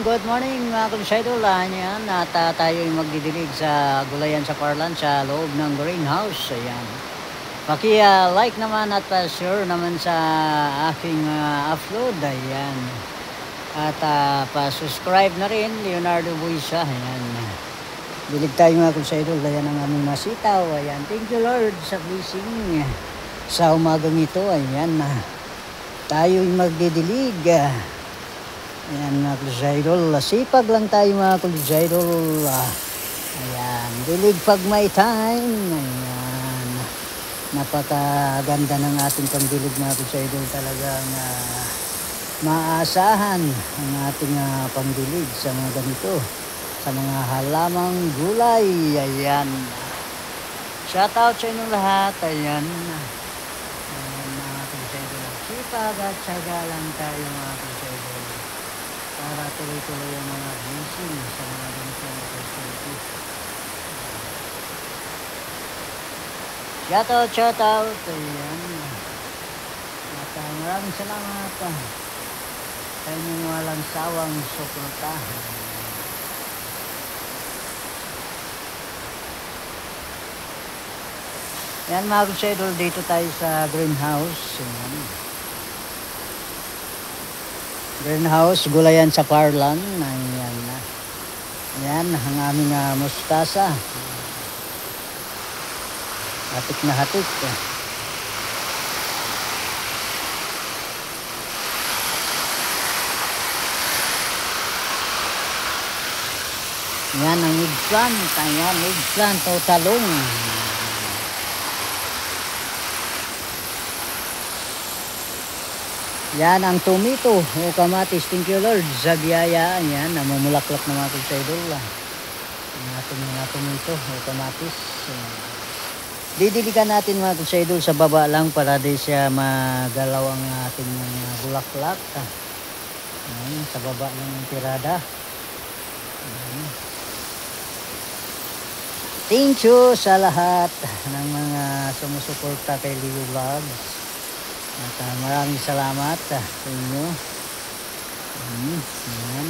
morning mga konsyidol. Yan, at tayo'y magdidilig sa gulayan sa Parlan sa loob ng greenhouse. Ayan. Paki-like naman at pa-share naman sa aking upload. Ayan. At pa-subscribe na rin, Leonardo Buisa. Ayan. Dilig tayo mga konsyidol. Ayan ang aming masitaw. Ayan. Thank you Lord sa blessing sa umagang ito. Ayan. Tayo'y magdidilig. Ayan mga kulisaydol, sipag lang tayo mga kulisaydol. Ayan, dilig pag may time. Ayan, napakaganda ng ating pangdilig mga kulisaydol. Talagang maasahan ang ating pangdilig sa mga ganito, sa mga halamang gulay. Ayan, shout out sa inyong lahat. Ayan, mga kulisaydol, sipag at syaga lang tayo mga kulisaydol para tuloy-tuloy ang mga blessing sa mga ganitong opportunity. Shout out. Ayan. At maraming salamat sa inyong walang sawang suporta. Yan mga kusedol, dito tayo sa greenhouse. Ayan. Greenhouse, gulayan sa Parlan. Ayan na. Ayan, ang aming mustasa. Hatik na hatik. Ayan ang eggplant. Ayan, eggplant o talong. Yan ang tomato o kamatis. Thank you Lord sa biyaya. Yan, namumulaklak na mga kulisaydol. Ang ating mga tomato o kamatis. Didiligan natin mga kulisaydol sa baba lang para di siya magalaw ang ating mga bulaklak. Yan, sa baba lang ang tirada. Yan. Thank you sa lahat ng mga sumusuporta kay Leo Vlogs. At maraming salamat sa inyo. Ayan.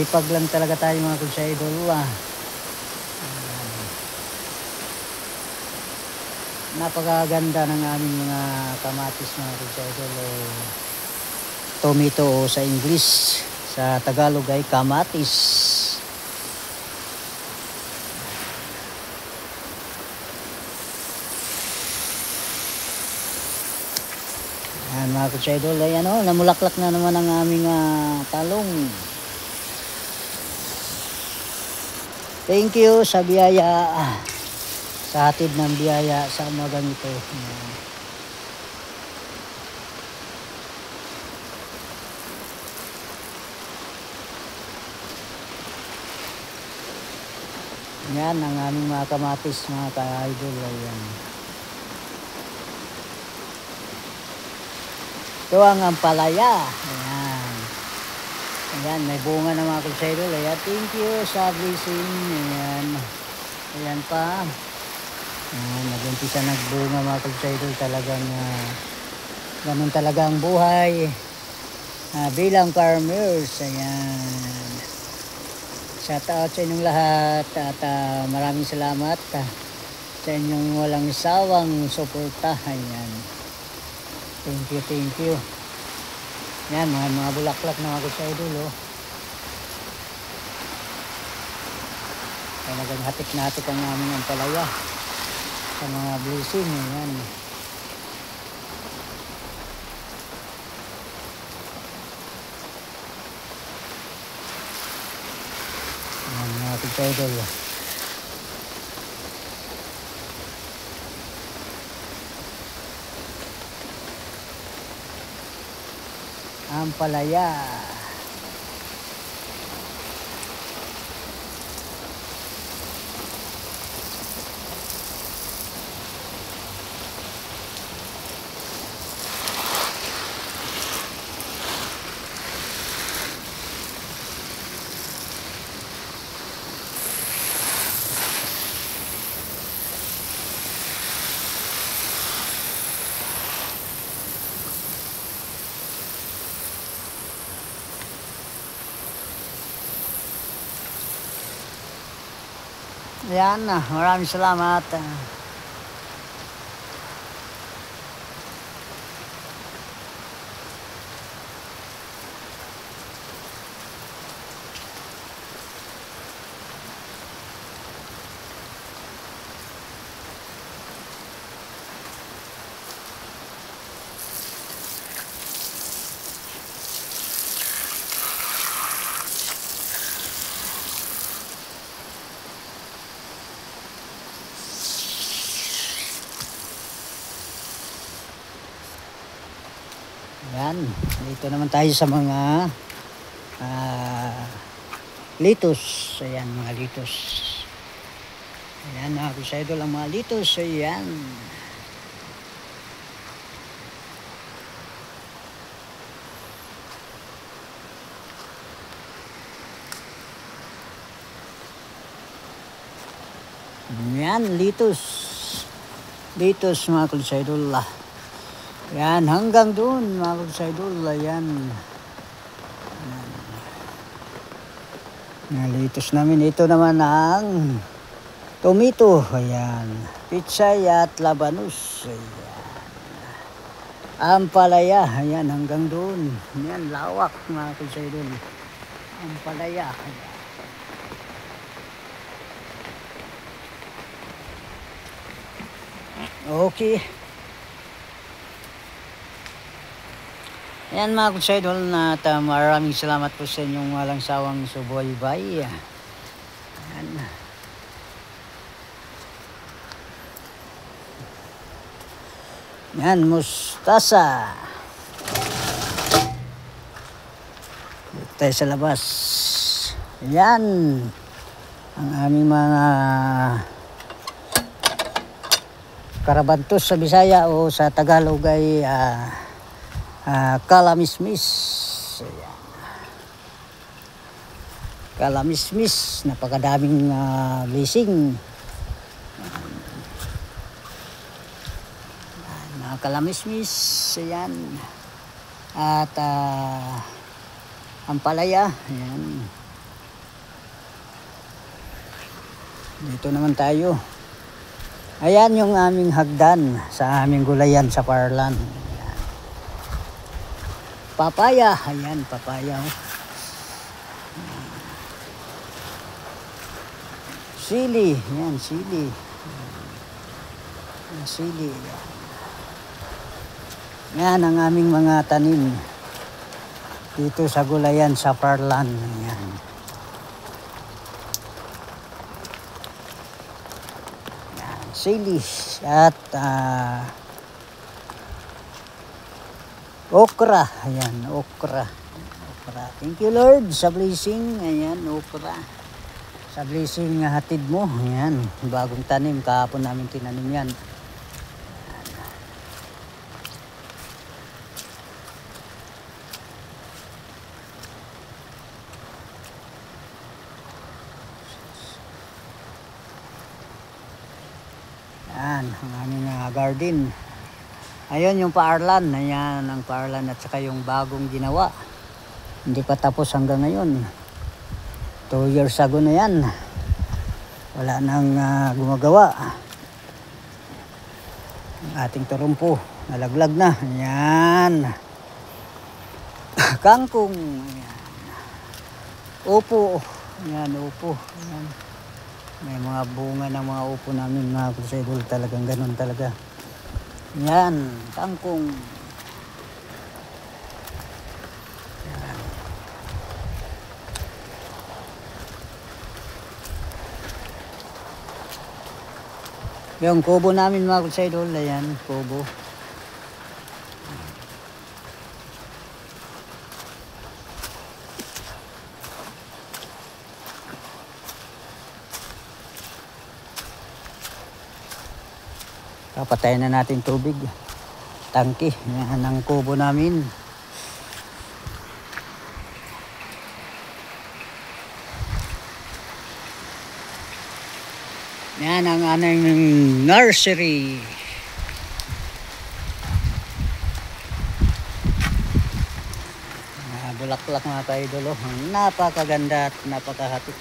Ipag lang talaga tayo mga kulisaydol. Napakaganda ng aming mga kamatis mga kulisaydol. Tomato o sa English. Sa Tagalog ay kamatis. Ayan mga kulisaydol, ayan o, namulaklak na naman ang aming talong. Thank you sa biyaya, sa hatid ng biyaya sa umaga nito. Ayan ang aming mga kamatis mga ka-idol. Ayan. Ito ang ampalaya. Ayan. Ayan, may bunga na mga kulisaydol. Ayan, thank you sa blessing. Ayan. Ayan pa. Ayan, nag-umpisa nagbunga mga kulisaydol. Talagang ganun talaga ang buhay bilang farmers. Ayan. Shout out sa inyong lahat at maraming salamat sa inyong walang sawang suporta. Ayan. Thank you. Yan, mga bulaklak na mga kulisaydol. Talagang hatik na hatik ang aming ampalaya sa mga blessing. Yan. Yan mga kulisaydol. Ampalaya. Yan, maraming salamat. Yan, dito naman tayo sa mga litos. Ayan, mga litos. Ayan, mga kusaidol ang mga litos. Ayan. Yan, litos. Litos, mga kusaidol. Yan, hanggang doon, mga kusaidol. Ayan. Litos namin. Ito naman ang tomato. Ayan. Pitsay at labanus. Ayan. Ampalaya. Ayan, hanggang doon. Ayan, lawak, mga kusaidol. Ampalaya. Ayan. Okay. Ayan, mga kusaidol, at maraming salamat po sa inyong walang sawang subaybay. Ayan. Yan, mustasa. Dito tayo sa labas. Yan. Ang aming mga karabantos sa Bisaya o sa Tagalog ay kalamismis. Ayan. Kalamismis. Napakadaming blessing. Kalamismis. Ayan. At ampalaya. Ayan. Dito naman tayo. Ayan yung aming hagdan sa aming gulayan sa Parlan. Ayan. Papaya. Ayan, papaya. Sili. Ayan, sili. Sili. Ayan ang aming mga tanim dito sa gulayan sa Parlan. Ayan. Sili at okra. Ayan, okra. Thank you, Lord, sa blessing. Ayan, okra. Sa blessing nga hatid mo. Ayan, bagong tanim. Kahapon namin tinanim yan. Ayan, ang aming garden. Ayun yung Parlan. Ayan ang Parlan at saka yung bagong ginawa. Hindi pa tapos hanggang ngayon. 2 years ago na yan. Wala nang gumagawa. Ang ating turumpo. Nalaglag na. Ayan. Kangkong. Ayan. Upo. Ayan, upo. Ayan. May mga bunga ng mga upo namin, mga kusaidol. Talagang ganun talaga. Yan, kangkong. Yan. Yung kubo namin, mga kusaidol. Ayan, kubo. Papatayin na natin tubig. Tangke. Yan ang kubo namin. Yan ang aming nursery. Bulaklak, mga kaidolo. Napakaganda at napakahatid.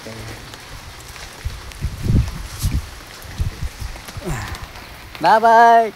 Bye-bye!